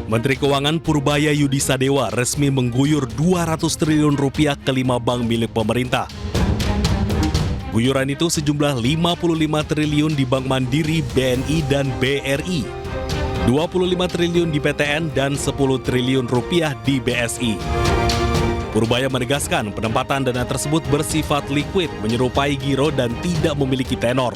Menteri Keuangan Purbaya Yudi Sadewa resmi mengguyur 200 triliun rupiah ke 5 bank milik pemerintah. Guyuran itu sejumlah 55 triliun di Bank Mandiri, BNI, dan BRI, 25 triliun di PTN, dan 10 triliun rupiah di BSI. Purbaya menegaskan penempatan dana tersebut bersifat liquid, menyerupai giro dan tidak memiliki tenor.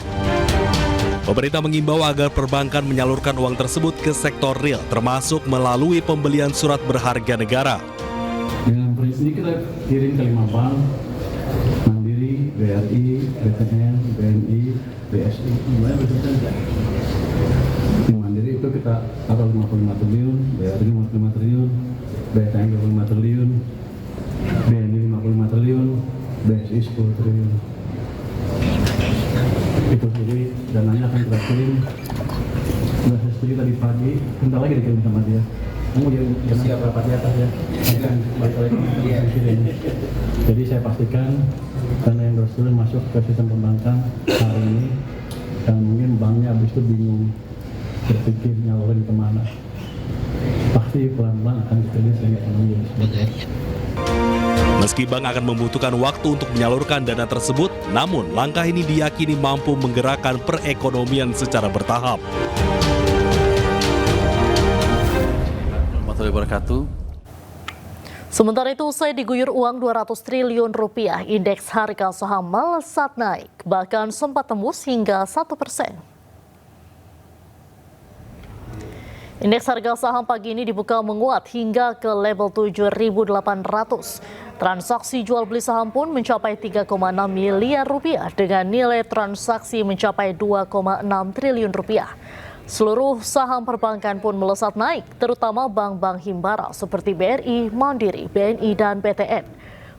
Pemerintah mengimbau agar perbankan menyalurkan uang tersebut ke sektor real, termasuk melalui pembelian surat berharga negara. Dengan prinsip ini kita kirim ke 5 bank, Mandiri, BRI, BTN, BNI, BSI. Gimana berarti? Di Mandiri itu kita taruh 55 triliun, BRI 55 triliun, BTN 55 triliun, BNI 55 triliun, BSI 10 triliun. Itu sendiri dananya akan kita kirim. Sudah saya setuju tadi pagi, bentar lagi dikirim sama dia. Kamu jangan siap rapat di atas ya. Balik lagi kirim. Jadi saya pastikan dana yang berseluruh masuk ke sistem perbankan hari ini, dan mungkin banknya habis itu bingung berpikir nyalurin kemana. Pasti pelan-pelan akan dipilih sehingga ekonomi seperti itu. Meski bank akan membutuhkan waktu untuk menyalurkan dana tersebut, namun langkah ini diyakini mampu menggerakkan perekonomian secara bertahap. Warahmatullahi wabarakatuh. Sementara itu, usai diguyur uang 200 triliun rupiah, indeks harga saham melesat naik, bahkan sempat tembus hingga 1%. Indeks harga saham pagi ini dibuka menguat hingga ke level 7.800. Transaksi jual beli saham pun mencapai 3,6 miliar rupiah dengan nilai transaksi mencapai 2,6 triliun rupiah. Seluruh saham perbankan pun melesat naik, terutama bank-bank Himbara seperti BRI, Mandiri, BNI, dan PTN.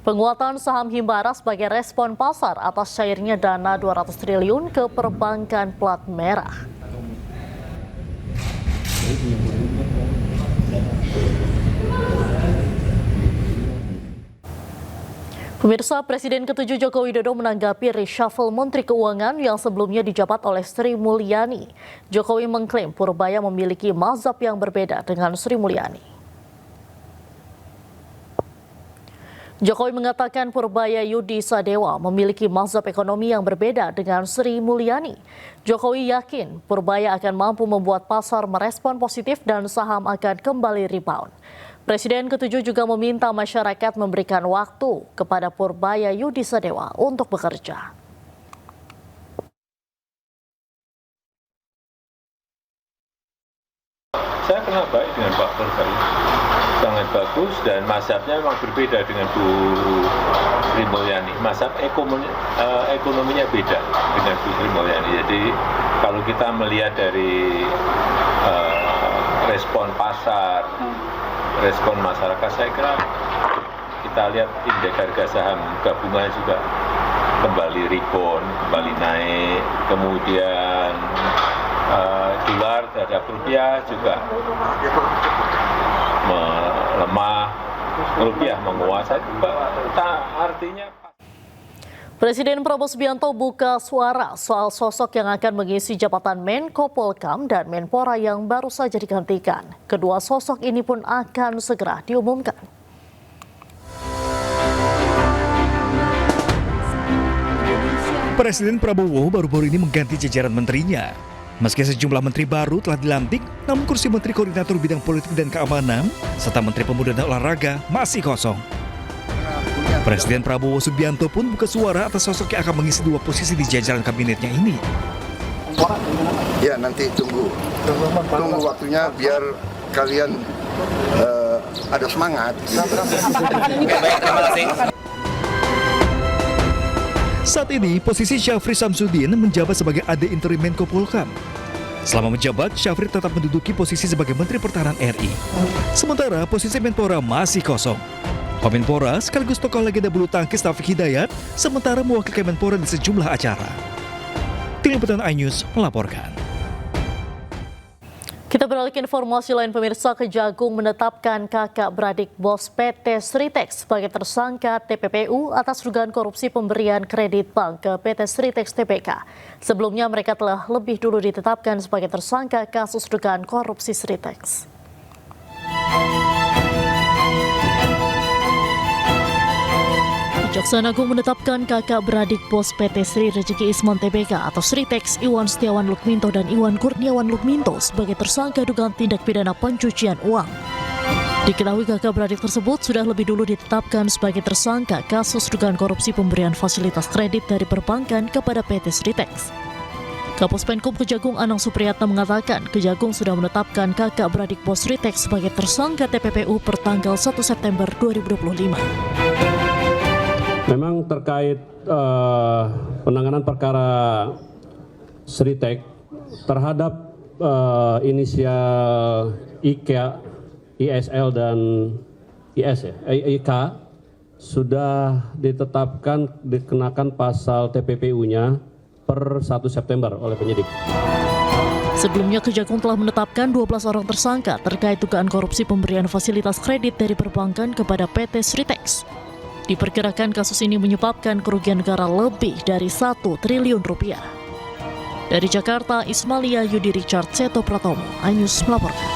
Penguatan saham Himbara sebagai respon pasar atas cairnya dana 200 triliun ke perbankan plat merah. Pemirsa, Presiden ke-7 Joko Widodo menanggapi reshuffle Menteri Keuangan yang sebelumnya dijabat oleh Sri Mulyani. Jokowi mengklaim Purbaya memiliki mazhab yang berbeda dengan Sri Mulyani. Jokowi mengatakan Purbaya Yudi Sadewa memiliki mazhab ekonomi yang berbeda dengan Sri Mulyani. Jokowi yakin Purbaya akan mampu membuat pasar merespon positif dan saham akan kembali rebound. Presiden ke-7 juga meminta masyarakat memberikan waktu kepada Purbaya Yudi Sadewa untuk bekerja. Saya kenal baik dengan Pak Purbaya, sangat bagus, dan mazhabnya memang berbeda dengan Bu Sri Mulyani. Mazhab ekonominya beda dengan Bu Sri Mulyani. Jadi kalau kita melihat dari respon pasar, respon masyarakat, saya kira kita lihat indeks harga saham gabungan juga kembali rebound, kembali naik, kemudian dolar terhadap rupiah juga melemah, rupiah menguasai, artinya. Presiden Prabowo Subianto buka suara soal sosok yang akan mengisi jabatan Menko Polhukam dan Menpora yang baru saja digantikan. Kedua sosok ini pun akan segera diumumkan. Presiden Prabowo baru-baru ini mengganti jajaran menterinya. Meski sejumlah menteri baru telah dilantik, namun kursi Menteri Koordinator Bidang Politik dan Keamanan serta Menteri Pemuda dan Olahraga masih kosong. Presiden Prabowo Subianto pun buka suara atas sosok yang akan mengisi dua posisi di jajaran kabinetnya ini. Ya, nanti tunggu waktunya biar kalian ada semangat. Saat ini, posisi Syafri Samsudin menjabat sebagai AD Interim Menko Polhukam. Selama menjabat, Syafri tetap menduduki posisi sebagai Menteri Pertahanan RI. Sementara posisi Menpora masih kosong. Menpora sekaligus tokoh legenda bulu tangkis Taufik Hidayat sementara mewakili Menpora di sejumlah acara. Tim Liputan iNews melaporkan. Kita beralih ke informasi lain, pemirsa. Kejagung menetapkan kakak beradik bos PT Sritex sebagai tersangka TPPU atas dugaan korupsi pemberian kredit bank ke PT Sritex Tbk. Sebelumnya mereka telah lebih dulu ditetapkan sebagai tersangka kasus dugaan korupsi Sritex. Kejaksaan Agung menetapkan kakak beradik bos PT Sri Rezeki Isman Tbk atau Sritex Iwan Setiawan Lukminto dan Iwan Kurniawan Lukminto sebagai tersangka dugaan tindak pidana pencucian uang. Diketahui kakak beradik tersebut sudah lebih dulu ditetapkan sebagai tersangka kasus dugaan korupsi pemberian fasilitas kredit dari perbankan kepada PT Sritex. Kapus Penkum Kejagung Anang Supriyatna mengatakan Kejagung sudah menetapkan kakak beradik bos Sritex sebagai tersangka TPPU per tanggal 1 September 2025. Memang terkait penanganan perkara Sritex terhadap inisial IK, ISL dan IK sudah ditetapkan dikenakan pasal TPPU-nya per 1 September oleh penyidik. Sebelumnya Kejagung telah menetapkan 12 orang tersangka terkait dugaan korupsi pemberian fasilitas kredit dari perbankan kepada PT Sritex. Diperkirakan kasus ini menyebabkan kerugian negara lebih dari 1 triliun rupiah. Dari Jakarta, Ismalia Yudi Richard Seto Pratomo, iNews melaporkan.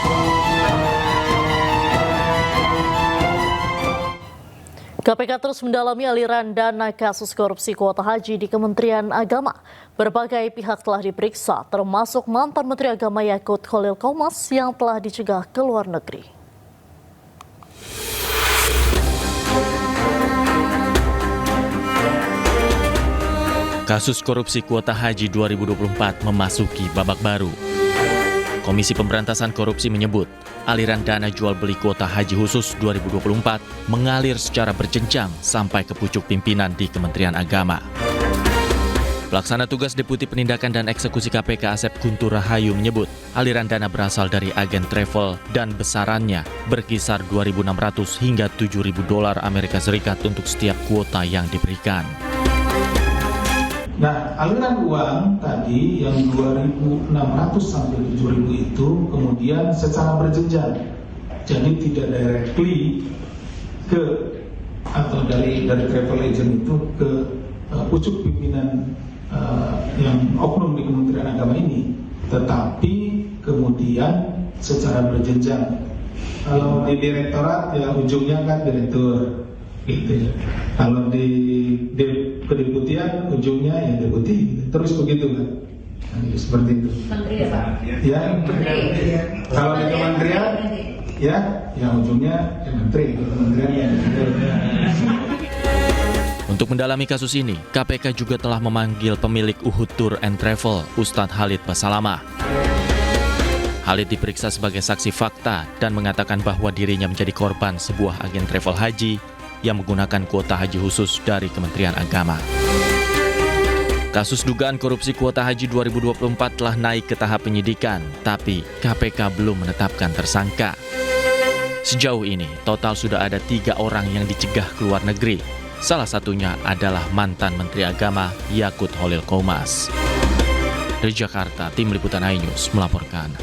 KPK terus mendalami aliran dana kasus korupsi kuota haji di Kementerian Agama. Berbagai pihak telah diperiksa, termasuk mantan Menteri Agama Yakut Khalil Qomas yang telah dicegah ke luar negeri. Kasus korupsi kuota haji 2024 memasuki babak baru. Komisi Pemberantasan Korupsi menyebut, aliran dana jual beli kuota haji khusus 2024 mengalir secara berjenjang sampai ke pucuk pimpinan di Kementerian Agama. Pelaksana tugas Deputi Penindakan dan Eksekusi KPK Asep Guntur Rahayu menyebut, aliran dana berasal dari agen travel dan besarannya berkisar 2.600 hingga 7.000 dolar Amerika Serikat untuk setiap kuota yang diberikan. Nah, aliran uang tadi yang 2.600 sampai 7.000 itu kemudian secara berjenjang. Jadi tidak directly ke atau dari travel agent itu ke pucuk pimpinan yang oknum di Kementerian Agama ini, tetapi kemudian secara berjenjang. Kalau di direktorat ya ujungnya kan direktur. Gitu ya. Kalau di kedeputian ujungnya ya deputi, terus begitu kan? Nah, seperti itu. Menteri ya Pak? Ya, menteri. Kalau di kementerian, ya ujungnya ya, menteri. Kementerian ya. Untuk mendalami kasus ini, KPK juga telah memanggil pemilik Uhud Tour and Travel, Ustadz Khalid Basalamah. Khalid diperiksa sebagai saksi fakta dan mengatakan bahwa dirinya menjadi korban sebuah agen travel haji yang menggunakan kuota haji khusus dari Kementerian Agama. Kasus dugaan korupsi kuota haji 2024 telah naik ke tahap penyidikan, tapi KPK belum menetapkan tersangka. Sejauh ini, total sudah ada 3 orang yang dicegah ke luar negeri. Salah satunya adalah mantan Menteri Agama Yakut Khalil Qomas. Dari Jakarta, Tim Liputan iNews melaporkan.